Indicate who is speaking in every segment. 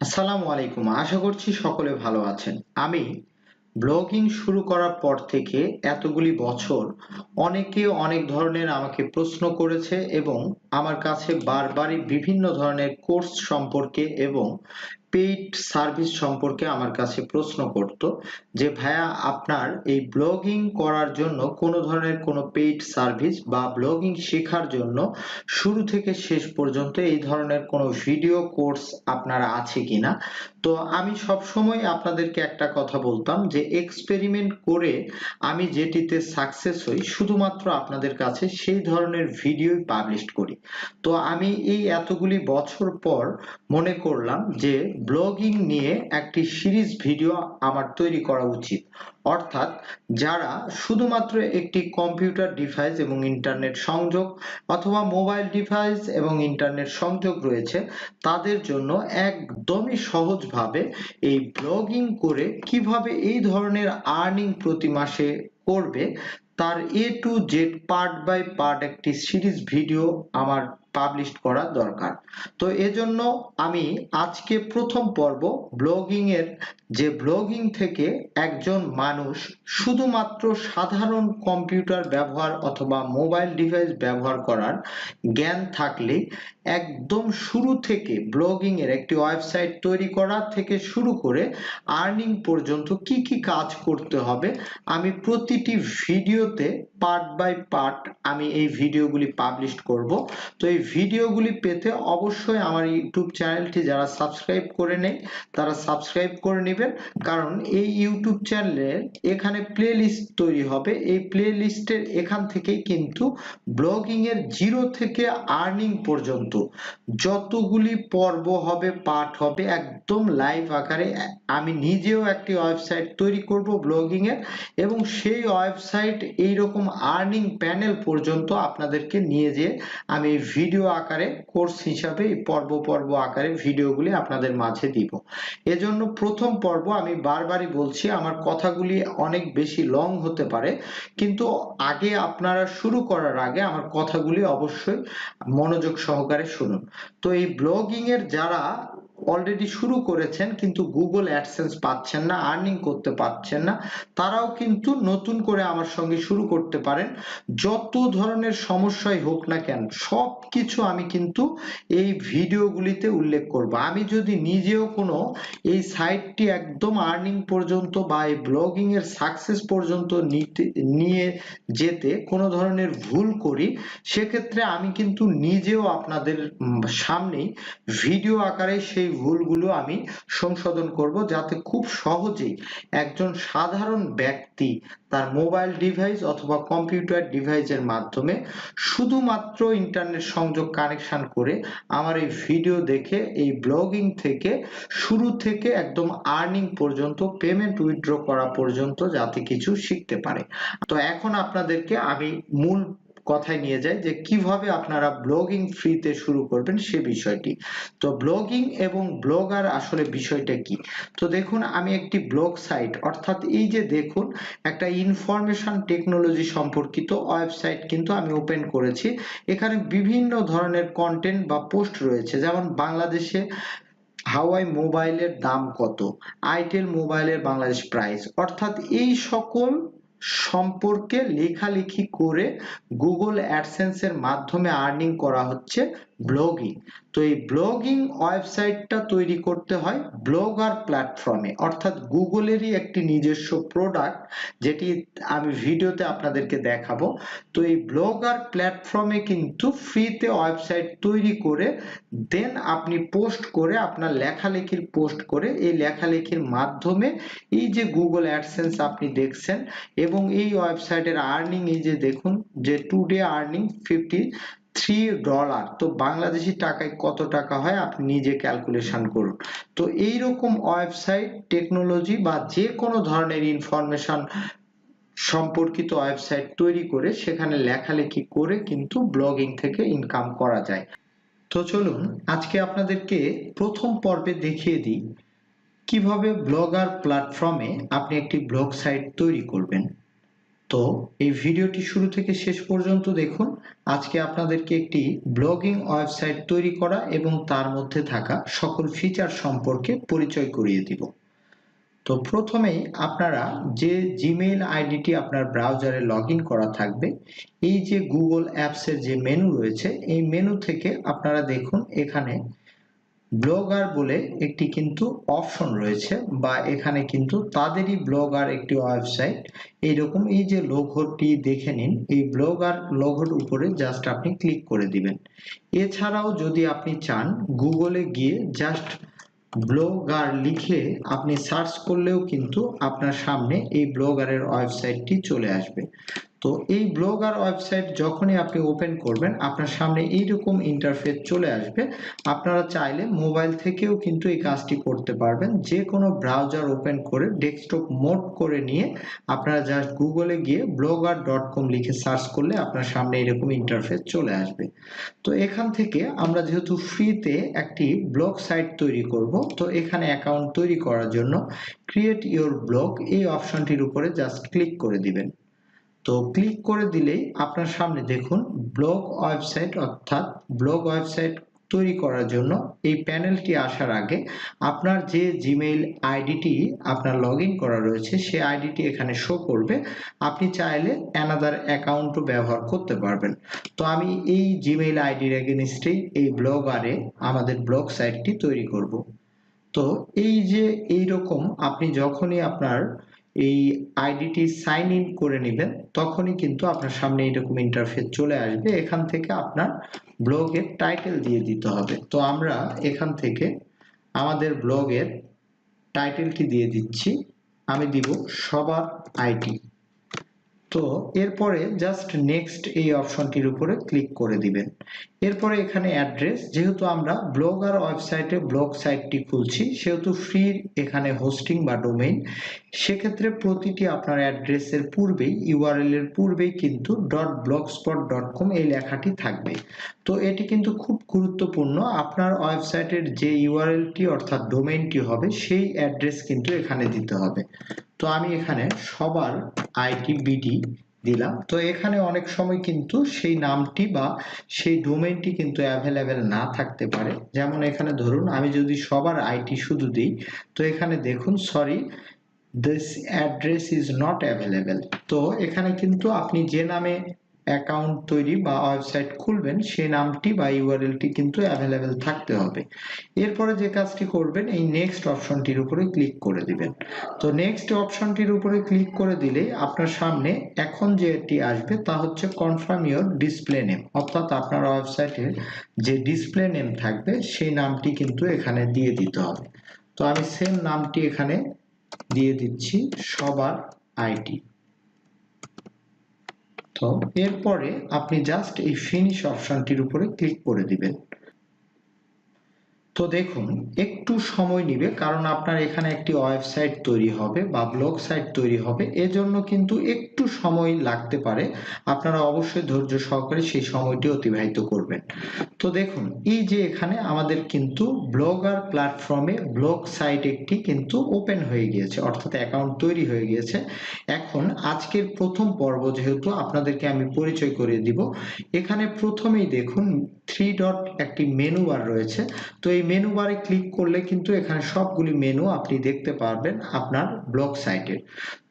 Speaker 1: আসসালামু আলাইকুম। আশা করছি সকলে ভালো আছেন। আমি ব্লগিং শুরু করার পর থেকে এতগুলি বছর অনেকে অনেক ধরনের আমাকে প্রশ্ন করেছে এবং আমার কাছে বারবারই বিভিন্ন ধরনের কোর্স সম্পর্কে এবং পেইড সার্ভিস সম্পর্কে আমার কাছে প্রশ্ন করত যে ভাইয়া আপনার এই ব্লগিং করার জন্য কোনো ধরনের কোনো পেইড সার্ভিস বা ব্লগিং শেখার জন্য শুরু থেকে শেষ পর্যন্ত এই ধরনের কোনো ভিডিও কোর্স আপনার আছে কিনা। তো আমি সবসময় আপনাদেরকে একটা কথা বলতাম যে এক্সপেরিমেন্ট করে আমি যেটিতে সাকসেস হই শুধুমাত্র আপনাদের কাছে সেই ধরনের ভিডিওই পাবলিশ করি। তো আমি এই এতগুলি বছর পর মনে করলাম যে ব্লগিং নিয়ে একটি সিরিজ ভিডিও আমার তৈরি করা উচিত। অর্থাৎ যারা শুধুমাত্র একটি কম্পিউটার ডিভাইস এবং ইন্টারনেট সংযোগ অথবা মোবাইল ডিভাইস এবং ইন্টারনেট সংযোগ রয়েছে তাদের জন্য একদমই সহজভাবে এই ব্লগিং করে কিভাবে এই ধরনের আর্নিং প্রতি মাসে করবে তার A to Z part by part একটি সিরিজ ভিডিও আমার পাবলিশ করা দরকার। তো এজন্য আমি আজকে প্রথম পর্ব ব্লগিং এর যে ব্লগিং থেকে একজন মানুষ শুধুমাত্র সাধারণ কম্পিউটার ব্যবহার অথবা মোবাইল ডিভাইস ব্যবহার করার জ্ঞান থাকলেই একদম শুরু থেকে ব্লগিং এর একটি ওয়েবসাইট তৈরি করা থেকে শুরু করে আর্নিং পর্যন্ত কি কি কাজ করতে হবে আমি প্রতিটি ভিডিওতে পার্ট বাই পার্ট আমি এই ভিডিওগুলি পাবলিশ করব। তো এই ভিডিওগুলি পেতে অবশ্যই আমার ইউটিউব চ্যানেলটি যারা সাবস্ক্রাইব করে নেই তারা সাবস্ক্রাইব করে নেবেন, কারণ এই ইউটিউব চ্যানেলের এখানে প্লে লিস্ট তৈরি হবে। এই প্লে লিস্টের এখান থেকেই কিন্তু ব্লগিং এর জিরো থেকে আর্নিং পর্যন্ত যতগুলি পর্ব হবে পার্ট হবে একদম লাইভ আকারে আমি নিজেও একটি ওয়েবসাইট তৈরি করব ব্লগিং এর এবং সেই ওয়েবসাইট এইরকম আর্নিং প্যানেল পর্যন্ত আপনাদেরকে নিয়ে যেয়ে আমি ভিডিও আকারে কোর্স হিসাবে পর্ব পর্ব আকারে ভিডিওগুলি আপনাদের মাঝে দিব। এজন্য প্রথম পর্ব আমি বারবারই বলছি আমার কথাগুলি অনেক বেশি লং হতে পারে, কিন্তু আগে আপনারা শুরু করার আগে আমার কথাগুলি অবশ্যই মনোযোগ সহকারে শুনুন। তো এই ব্লগিং এর যারা অলরেডি শুরু করেছেন কিন্তু গুগল অ্যাডসেন্স পাচ্ছেন না, আর্নিং করতে পারছেন না, তারাও কিন্তু নতুন করে আমার সঙ্গে শুরু করতে পারেন। যত ধরনের সমস্যাই হোক না কেন সব কিছু আমি কিন্তু এই ভিডিওগুলিতে উল্লেখ করব। আমি যদি নিজেও কোনো এই সাইটটি একদম আর্নিং পর্যন্ত বা এই ব্লগিং এর সাকসেস পর্যন্ত নিয়ে যেতে কোনো ধরনের ভুল করি সেক্ষেত্রে আমি কিন্তু নিজেও আপনাদের সামনেই ভিডিও আকারে সেই ভুলগুলো আমি সংশোধন করব, যাতে খুব সহজেই একজন সাধারণ ব্যক্তি তার মোবাইল ডিভাইস অথবা কম্পিউটার ডিভাইসের মাধ্যমে শুধুমাত্র ইন্টারনেট সংযোগ কানেকশন করে আমার এই ভিডিও দেখে এই ব্লগিং থেকে শুরু থেকে একদম আর্নিং পর্যন্ত পেমেন্ট উইথড্র করা পর্যন্ত যাতে কিছু শিখতে পারে। তো এখন আপনাদেরকে আমি মূল কথায় নিয়ে যাই যে কিভাবে আপনারা ব্লগিং ফ্রিতে শুরু করবেন সে বিষয়টি। তো ব্লগিং এবং ব্লগার আসলে বিষয়টা কি। তো দেখুন আমি একটি ব্লগ সাইট অর্থাৎ এই যে দেখুন একটা ইনফরমেশন টেকনোলজি সম্পর্কিত ওয়েবসাইট কিন্তু আমি ওপেন করেছি। এখানে বিভিন্ন ধরনের কন্টেন্ট বা পোস্ট রয়েছে, যেমন বাংলাদেশে হাওয়াই মোবাইলের দাম কত, আইটেল মোবাইলের বাংলাদেশ প্রাইস, অর্থাৎ এই সকল সম্পর্কে লেখালেখি করে গুগল অ্যাডসেন্স এর মাধ্যমে আর্নিং করা হচ্ছে ব্লগিং। তো এই ব্লগিং ওয়েবসাইটটা তৈরি করতে হয় ব্লগার প্ল্যাটফর্মে, অর্থাৎ গুগলেরই একটি নিজস্ব প্রোডাক্ট যেটি আমি ভিডিওতে আপনাদেরকে দেখাবো। তো এই ব্লগার প্ল্যাটফর্মে কিন্তু ফ্রিতে ওয়েবসাইট তৈরি করে দেন আপনি পোস্ট করে আপনার লেখালেখির পোস্ট করে এই লেখালেখির মাধ্যমে এই যে গুগল অ্যাডসেন্স আপনি দেখছেন এবং এই ওয়েবসাইটের আর্নিং এই যে দেখুন যে টুডে আর্নিং $53। তো বাংলাদেশি টাকায় কত টাকা হয় আপনি নিজে ক্যালকুলেশন করুন। তো এইরকম ওয়েবসাইট টেকনোলজি বা যে কোনো ধরনের ইনফরমেশন সম্পর্কিত ওয়েবসাইট তৈরি করে সেখানে লেখালেখি করে কিন্তু ব্লগিং থেকে ইনকাম করা যায়। তো চলুন আজকে আপনাদেরকে প্রথম পর্বে দেখিয়ে দিই কিভাবে ব্লগার প্ল্যাটফর্মে আপনি একটি ব্লগ সাইট তৈরি করবেন। তো এই ভিডিওটি শুরু থেকে শেষ পর্যন্ত দেখুন। আজকে আপনাদেরকে একটি ব্লগিং ওয়েবসাইট তৈরি করা এবং তার মধ্যে থাকা সকল ফিচার সম্পর্কে পরিচয় করিয়ে দিব। তো প্রথমেই আপনারা যে জিমেইল আইডিটি আপনার ব্রাউজারে লগইন করা থাকবে, এই যে গুগল অ্যাপসের যে মেনু রয়েছে, এই মেনু থেকে আপনারা দেখুন এখানে ব্লগার বলে একটি কিন্তু অপশন রয়েছে, বা এখানে কিন্তু তাদেরই ব্লগার একটি ওয়েবসাইট এইরকম এই যে লোগোটি দেখে নিন, এই ব্লগার লোগোর উপরে জাস্ট আপনি ক্লিক করে দিবেন। এছাড়াও যদি আপনি চান গুগলে গিয়ে জাস্ট ব্লগার লিখে আপনি সার্চ করলেও কিন্তু আপনার সামনে এই ব্লগারের ওয়েবসাইটটি চলে আসবে। তো এই ব্লগার ওয়েবসাইট যখনই আপনি ওপেন করবেন আপনার সামনে এইরকম ইন্টারফেস চলে আসবে। আপনারা চাইলে মোবাইল থেকেও কিন্তু এই কাজটি করতে পারবেন। যে কোনো ব্রাউজার ওপেন করে ডেস্কটপ মোড করে নিয়ে আপনারা জাস্ট গুগলে গিয়ে blogger.com লিখে সার্চ করলে আপনার সামনে এরকম ইন্টারফেস চলে আসবে। তো এখান থেকে আমরা যেহেতু ফ্রিতে একটি ব্লগ সাইট তৈরি করব, তো এখানে অ্যাকাউন্ট তৈরি করার জন্য ক্রিয়েট ইওর ব্লগ এই অপশনটির উপরে জাস্ট ক্লিক করে দিবেন। তো ক্লিক করে দিলেই আপনার সামনে দেখুন ব্লগ ওয়েবসাইট, অর্থাৎ ব্লগ ওয়েবসাইট তৈরি করার জন্য এই প্যানেলটি আসার আগে আপনার যে জিমেইল আইডিটি আপনার লগইন করা রয়েছে সেই আইডিটি এখানে শো করবে। আপনি চাইলে অ্যানাদার অ্যাকাউন্টও ব্যবহার করতে পারবেন। তো আমি এই জিমেইল আইডির এগেইনস্টেই এই ব্লগারে আমাদের ব্লগ সাইটটি তৈরি করব। তো এই যে এইরকম আপনি যখনই আপনার এই আইডিটি সাইন ইন করে নেবেন তখনই কিন্তু আপনার সামনে এরকম ইন্টারফেস চলে আসবে। এখান থেকে আপনার ব্লগের টাইটেল দিয়ে দিতে হবে। তো আমরা এখান থেকে আমাদের ব্লগের টাইটেলটি দিয়ে দিচ্ছি, আমি দিব সবার আইটি। তো এরপরে জাস্ট নেক্সট এই অপশনটির উপরে ক্লিক করে দিবেন। এরপরে এখানে অ্যাড্রেস, যেহেতু আমরা ব্লগার ওয়েবসাইটে ব্লগ সাইটটি খুলছি সেহেতু ফ্রি এখানে হোস্টিং বা ডোমেইন, সেক্ষেত্রে প্রতিটি আপনার অ্যাড্রেসের পূর্বেই ইউআরএল এর পূর্বেই কিন্তু .blogspot.com এই লেখাটি থাকবে। তো এটি কিন্তু খুব গুরুত্বপূর্ণ, আপনার ওয়েবসাইটের যে ইউআরএলটি অর্থাৎ ডোমেইনটি হবে সেই অ্যাড্রেস কিন্তু এখানে দিতে হবে। তো আমি এখানে সবার আইটি বিডি দিলাম। তো এখানে অনেক সময় কিন্তু সেই নামটি বা সেই ডোমেইনটি কিন্তু অ্যাভেলেবেল না থাকতে পারে। যেমন এখানে ধরুন আমি যদি সবার আইটি শুধু দিই, তো এখানে দেখুন sorry this address is not available. তো এখানে কিন্তু আপনি যে নামে অ্যাকাউন্ট তৈরি বা ওয়েবসাইট খুলবেন সেই নামটি বা ইউআরএলটি কিন্তু অ্যাভেলেবেল থাকতে হবে। এরপরে যে কাজটি করবেন এই নেক্সট অপশনটির উপরে ক্লিক করে দিবেন। তো নেক্সট অপশনটির উপরে ক্লিক করে দিলে আপনার সামনে এখন যেটি আসবে তা হচ্ছে কনফার্ম ইওর ডিসপ্লে নেম, অর্থাৎ আপনার ওয়েবসাইটের যে ডিসপ্লে নেম থাকবে সেই নামটি কিন্তু এখানে দিয়ে দিতে হবে। তো আমি সেম নামটি এখানে দিয়ে দিচ্ছি সবার আইটি। তো এরপরে আপনি জাস্ট এই ফিনিশ অপশনটির উপরে ক্লিক করে দিবেন। তো দেখুন একটু সময় নেবে, কারণ আপনার এখানে একটি ওয়েবসাইট তৈরি হবে বা ব্লগ সাইট তৈরি হবে, এজন্য কিন্তু একটু সময় লাগতে পারে। আপনারা অবশ্যই ধৈর্য সহকারে সেই সময়টি অতিবাহিত করবেন। তো দেখুন এই যে এখানে আমাদের কিন্তু ব্লগার প্ল্যাটফর্মে ব্লগ সাইট একটি কিন্তু ওপেন হয়ে গিয়েছে, অর্থাৎ অ্যাকাউন্ট তৈরি হয়ে গিয়েছে। এখন আজকের প্রথম পর্ব যেহেতু আপনাদেরকে আমি পরিচয় করিয়ে দিব, এখানে প্রথমেই দেখুন থ্রি ডট একটি মেনু বার রয়েছে। তো এই মেনু বারে ক্লিক করলে কিন্তু এখানে সবগুলি মেনু আপনি দেখতে পারবেন আপনার ব্লগ সাইটের।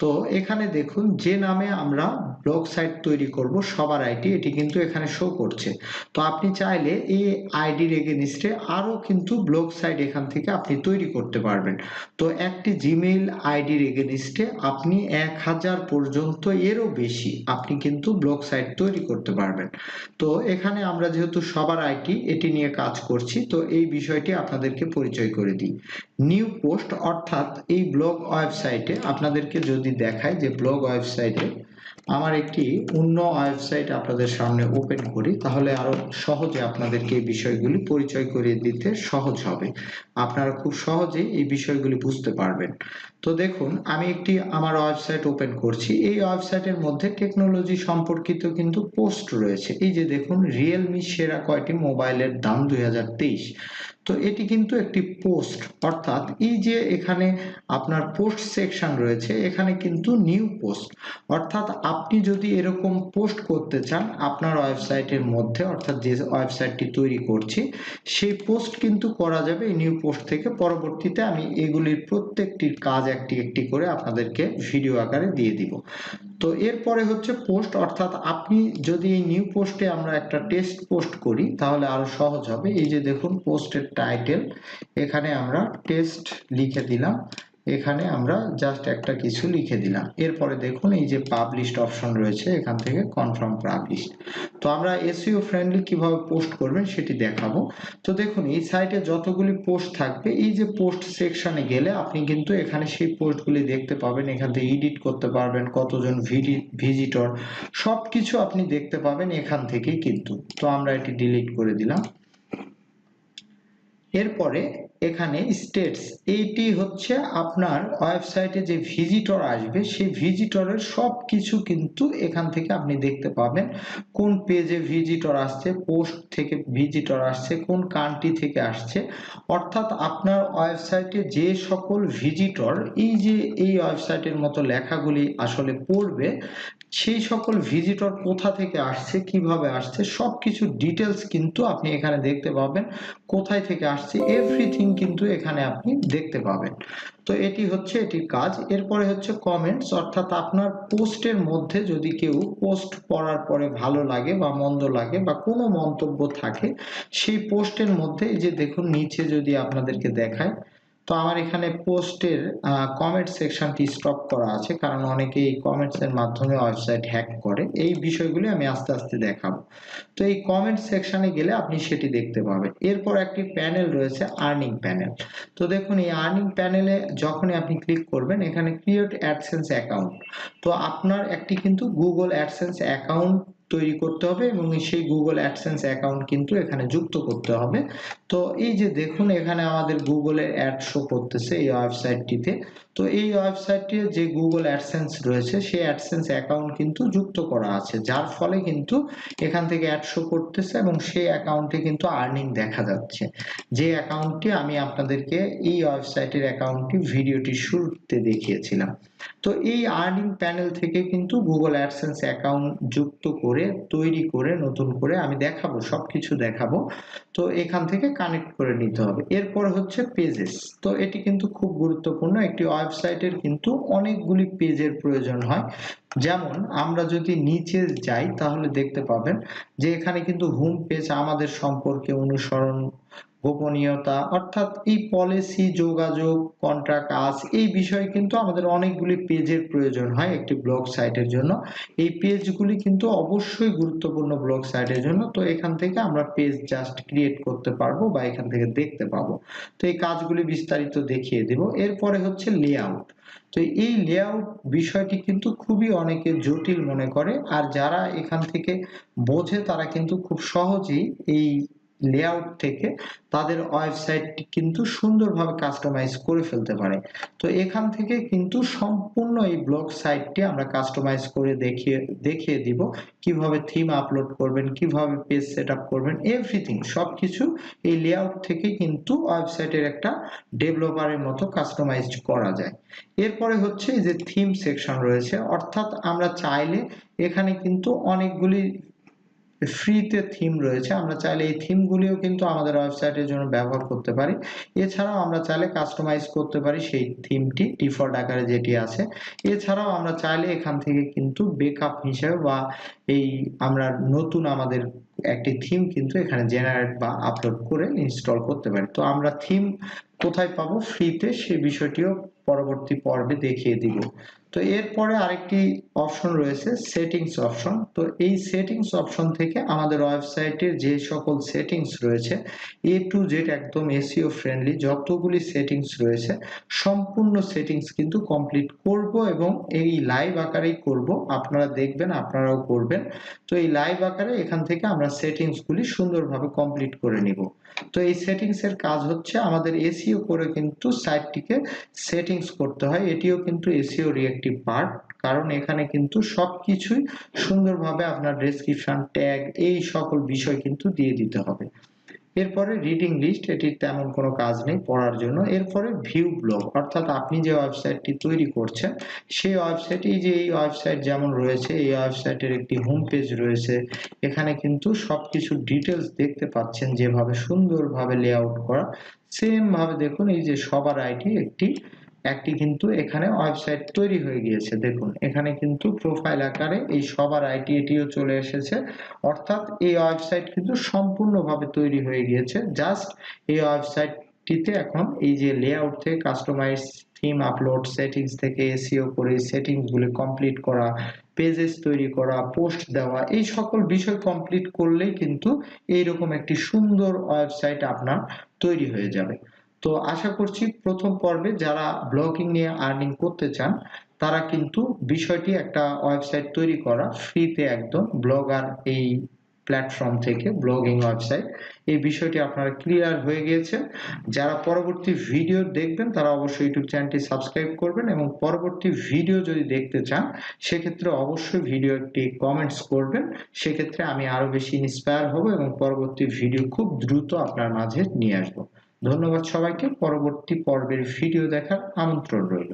Speaker 1: তো এখানে দেখুন যে নামে আমরা ব্লগ সাইট তৈরি করব সবার আইটি, এটি কিন্তু এখানে শো করছে। তো আপনি চাইলে এই আইডির এগেইনস্টে আরো কিন্তু ব্লগ সাইট এখান থেকে আপনি তৈরি করতে পারবেন। তো একটি জিমেইল আইডির এগেইনস্টে আপনি 1000 পর্যন্ত এরও বেশি আপনি কিন্তু ব্লগ সাইট তৈরি করতে পারবেন। তো এখানে আমরা যেহেতু সবার আইটি এটি নিয়ে কাজ করছি, তো এই বিষয়টি আপনাদেরকে পরিচয় করে দিই। নিউ পোস্ট, অর্থাৎ এই ব্লগ ওয়েবসাইটে আপনাদেরকে যদি দেখায় যে ব্লগ ওয়েবসাইটে আমার একটি অন্য ওয়েবসাইট আপনাদের সামনে ওপেন করি, তাহলে আরো সহজে আপনাদেরকে এই বিষয়গুলি পরিচয় করিয়ে দিতে সহজ হবে, আপনারা খুব সহজেই এই বিষয়গুলি বুঝতে পারবেন। তো দেখুন আমি একটি আমার ওয়েবসাইট ওপেন করছি। এই ওয়েবসাইটের মধ্যে টেকনোলজি সম্পর্কিত কিন্তু পোস্ট রয়েছে। এই যে দেখুন রিয়েলমি সেরা কয়টি মোবাইলের দাম 2023। তো এটি কিন্তু একটি পোস্ট, অর্থাৎ এই যে এখানে আপনার পোস্ট সেকশন রয়েছে, এখানে কিন্তু নিউ পোস্ট, অর্থাৎ আপনি যদি এরকম পোস্ট করতে চান আপনার ওয়েবসাইটের মধ্যে, অর্থাৎ যে ওয়েবসাইটটি তৈরি করছি সেই পোস্ট কিন্তু করা যাবে এই নিউ পোস্ট থেকে। পরবর্তীতে আমি এগুলির প্রত্যেকটির কাজ একটি একটি করে আপনাদেরকে ভিডিও আকারে দিয়ে দিব। তো এরপরে হচ্ছে পোস্ট, অর্থাৎ আপনি যদি এই নিউ পোস্টে আমরা একটা টেক্সট পোস্ট করি তাহলে আরো সহজ হবে। এই যে দেখুন পোস্টের টাইটেল, এখানে আমরা টেক্সট লিখে দিলাম, এখানে আমরা জাস্ট একটা কিছু লিখে দিলাম। এরপরে দেখুন এই যে পাবলিশড অপশন রয়েছে, এখান থেকে কনফার্ম পাবলিশ। তো আমরা এসইও ফ্রেন্ডলি কিভাবে পোস্ট করবেন সেটি দেখাবো। তো দেখুন এই সাইটে যতগুলি পোস্ট থাকবে, এই যে পোস্ট সেকশনে গেলে আপনি কিন্তু এখানে সেই পোস্টগুলি দেখতে পাবেন, এখান থেকে এডিট করতে পারবেন, কতজন ভিজিটর সবকিছু আপনি দেখতে পাবেন এখান থেকেই কিন্তু। তো আমরা এটি ডিলিট করে দিলাম। এরপরে এখানে স্টেটস, এইটি হচ্ছে আপনার ওয়েবসাইটে যে ভিজিটর আসবে সেই ভিজিটরের সবকিছু কিন্তু এখান থেকে আপনি দেখতে পাবেন। কোন পেজে ভিজিটর আসছে, পোস্ট থেকে ভিজিটর আসছে, কোন কান্ট্রি থেকে আসছে, অর্থাৎ আপনার ওয়েবসাইটে যে সকল ভিজিটর এই যে এই ওয়েবসাইটের মতো লেখাগুলি আসলে পড়বে, সেই সকল ভিজিটর কোথা থেকে আসছে, কিভাবে আসছে, সবকিছু ডিটেলস কিন্তু আপনি এখানে দেখতে পাবেন। কোথায় থেকে আসছে এভরিথিং কিন্তু এখানে আপনি দেখতে পাবেন। তো এটি হচ্ছে এটির কাজ। এরপরে হচ্ছে কমেন্টস, অর্থাৎ আপনার পোস্টের মধ্যে যদি কেউ পোস্ট পড়ার পরে ভালো লাগে বা মন্দ লাগে বা কোনো মন্তব্য থাকে, সেই পোস্টের মধ্যে এই যে দেখুন নিচে যদি আপনাদেরকে দেখায়, তো আমার এখানে পোস্টের কমেন্ট সেকশনটি স্টপ করা আছে, কারণ অনেকে এই কমেন্টস এর মাধ্যমে ওয়েবসাইট হ্যাক করে। এই বিষয়গুলি আমি আস্তে আস্তে দেখাবো। তো এই কমেন্ট সেকশনে গেলে আপনি সেটি দেখতে পাবেন। এরপর একটি প্যানেল রয়েছে আর্নিং প্যানেল। তো দেখুন এই আর্নিং প্যানেলে যখনই আপনি ক্লিক করবেন, এখানে ক্রিয়েট অ্যাডসেন্স অ্যাকাউন্ট। তো আপনার একটি কিন্তু গুগল অ্যাডসেন্স অ্যাকাউন্ট তৈরি করতে হবে এবং সেই গুগল অ্যাডসেন্স অ্যাকাউন্ট কিন্তু এখানে যুক্ত করতে হবে। তো এই যে দেখুন এখানে আমাদের গুগলের অ্যাড শো করতেছে এই ওয়েবসাইটটিতে। তো এই ওয়েবসাইটে যে গুগল অ্যাডসেন্স রয়েছে সেই অ্যাডসেন্স অ্যাকাউন্ট কিন্তু যুক্ত করা আছে, যার ফলে কিন্তু এখান থেকে অ্যাড শো করতেছে এবং সেই অ্যাকাউন্টে কিন্তু আর্নিং দেখা যাচ্ছে, যে অ্যাকাউন্টটি আমি আপনাদেরকে এই ওয়েবসাইটের অ্যাকাউন্টটি ভিডিওটি শুরুতে দেখিয়েছিলাম। তো এই আর্নিং প্যানেল থেকে কিন্তু গুগল অ্যাডসেন্স অ্যাকাউন্ট যুক্ত করে তৈরি করে নতুন করে আমি দেখাবো, সবকিছু দেখাবো। তো এখান থেকে কানেক্ট করে নিতে হবে। এরপর হচ্ছে পেজেস। তো এটি কিন্তু খুব গুরুত্বপূর্ণ, একটি ওয়েবসাইটের কিন্তু অনেকগুলি পেজের প্রয়োজন হয়। যেমন আমরা যদি নিচে যাই তাহলে দেখতে পাবেন যে এখানে কিন্তু হোম পেজ, আমাদের সম্পর্কে, অনুসরণ, গোপনীয়তা, অর্থাৎ এই পলিসি, যোগাযোগ, কন্ট্রাক্ট আস, এই বিষয়ে কিন্তু আমাদের অনেকগুলি পেজের প্রয়োজন হয় একটি ব্লগ সাইটের জন্য। এই পেজগুলি কিন্তু অবশ্যই গুরুত্বপূর্ণ ব্লগ সাইটের জন্য। তো এখান থেকে আমরা পেজ জাস্ট ক্রিয়েট করতে পারবো বা এখান থেকে দেখতে পাবো। তো এই কাজগুলি বিস্তারিত দেখিয়ে দেব। এরপরে হচ্ছে লেআউট। তো এই লেআউট বিষয়টি কিন্তু খুবই অনেকে জটিল মনে করে, আর যারা এখান থেকে বোঝে তারা কিন্তু খুব সহজেই এই লেআউট থেকে তাদের ওয়েবসাইটটি কিন্তু সুন্দরভাবে কাস্টমাইজ করে ফেলতে পারে। তো এখান থেকে কিন্তু সম্পূর্ণ এই ব্লগ সাইটটি আমরা কাস্টমাইজ করে দেখিয়ে দিব, কিভাবে থিম আপলোড করবেন, কিভাবে পেজ সেটআপ করবেন, এভরিথিং সবকিছু এই লেআউট থেকে কিন্তু ওয়েবসাইটের একটা ডেভেলপারের মতো কাস্টমাইজড করা যায়। এরপরে হচ্ছে এই যে থিম সেকশন রয়েছে, অর্থাৎ আমরা চাইলে এখানে কিন্তু অনেকগুলি ফ্রিতে থিম রয়েছে, আমরা চাইলে এই থিমগুলিও কিন্তু আমাদের ওয়েবসাইটের জন্য ব্যবহার করতে পারি। এছাড়াও আমরা চাইলে কাস্টমাইজ করতে পারি সেই থিমটি ডিফল্ট আকারে যেটি আছে। এছাড়াও আমরা চাইলে এখান থেকে কিন্তু ব্যাকআপ হিসেবে বা এই আমরা নতুন আমাদের একটি থিম কিন্তু এখানে জেনারেট বা আপলোড করে ইনস্টল করতে পারি। তো আমরা থিম কোথায় পাবো ফ্রিতে, সেই বিষয়টিও পরবর্তী পর্বে দেখিয়ে দিব। তো এরপরে আরেকটি অপশন রয়েছে সেটিংস অপশন। তো এই সেটিংস অপশন থেকে আমাদের ওয়েবসাইটের যে সকল সেটিংস রয়েছে এ টু জেড একদম এসইও ফ্রেন্ডলি যতগুলি সেটিংস রয়েছে সম্পূর্ণ সেটিংস কিন্তু কমপ্লিট করব এবং এই লাইভ আকারেই করব। আপনারা দেখবেন, আপনারাও করবেন। তো এই লাইভ আকারে এখান থেকে আমরা সেটিংস গুলি সুন্দরভাবে কমপ্লিট করে নিব। তো এই সেটিংস এর কাজ হচ্ছে আমাদের এসইও করে কিন্তু সাইটটিকে সেটিংস করতে হয়। এটিও কিন্তু এসইও রিঅ্যাক্টিভ পার্ট, কারণ এখানে কিন্তু সবকিছুই সুন্দরভাবে আপনার ডেসক্রিপশন, ট্যাগ, এই সকল বিষয় কিন্তু দিয়ে দিতে হবে। এরপরে রিডিং লিস্ট, এটির তেমন কোনো কাজ নেই পড়ার জন্য। এরপরে ভিউ ব্লগ, অর্থাৎ আপনি যে ওয়েবসাইটটি তৈরি করছেন সেই ওয়েবসাইটে, এই যে এই ওয়েবসাইট যেমন রয়েছে, এই ওয়েবসাইটের একটি হোম পেজ রয়েছে, এখানে কিন্তু সবকিছু ডিটেলস দেখতে পাচ্ছেন যেভাবে সুন্দরভাবে লেআউট করা। সেম ভাবে দেখুন, এই যে সবার আইডি একটি একটি কিন্তু এখানে ওয়েবসাইট তৈরি হয়ে গিয়েছে। দেখুন এখানে কিন্তু প্রোফাইল আকারে এই সবার আইডি এটিও চলে এসেছে, অর্থাৎ এই ওয়েবসাইট কিন্তু সম্পূর্ণভাবে তৈরি হয়ে গিয়েছে। জাস্ট এই ওয়েবসাইটটিতে এখন এই যে লেআউট থেকে কাস্টমাইজ থিম আপলোড, সেটিংস থেকে এসইও করে সেটিংস গুলো কমপ্লিট করা, পেজেস তৈরি করা, পোস্ট দেওয়া, এই সকল বিষয় কমপ্লিট করলেই কিন্তু এইরকম একটি সুন্দর ওয়েবসাইট আপনার তৈরি হয়ে যাবে। তো আশা করছি প্রথম পর্বে যারা ব্লগিং নিয়ে আর্নিং করতে চান তারা কিন্তু বিষয়টি, একটা ওয়েবসাইট তৈরি করা ফ্রিতে একদম ব্লগার এই প্ল্যাটফর্ম থেকে, ব্লগিং ওয়েবসাইট, এই বিষয়টি আপনারা ক্লিয়ার হয়ে গিয়েছে। যারা পরবর্তী ভিডিও দেখবেন তারা অবশ্যই ইউটিউব চ্যানেলটি সাবস্ক্রাইব করবেন, এবং পরবর্তী ভিডিও যদি দেখতে চান সেক্ষেত্রে অবশ্যই ভিডিও একটি কমেন্টস করবেন, সেক্ষেত্রে আমি আরো বেশি ইন্সপায়ার হব এবং পরবর্তী ভিডিও খুব দ্রুত আপনার মাঝে নিয়ে আসবো। ধন্যবাদ সবাইকে, পরবর্তী পর্বের ভিডিও দেখার আমন্ত্রণ রইল।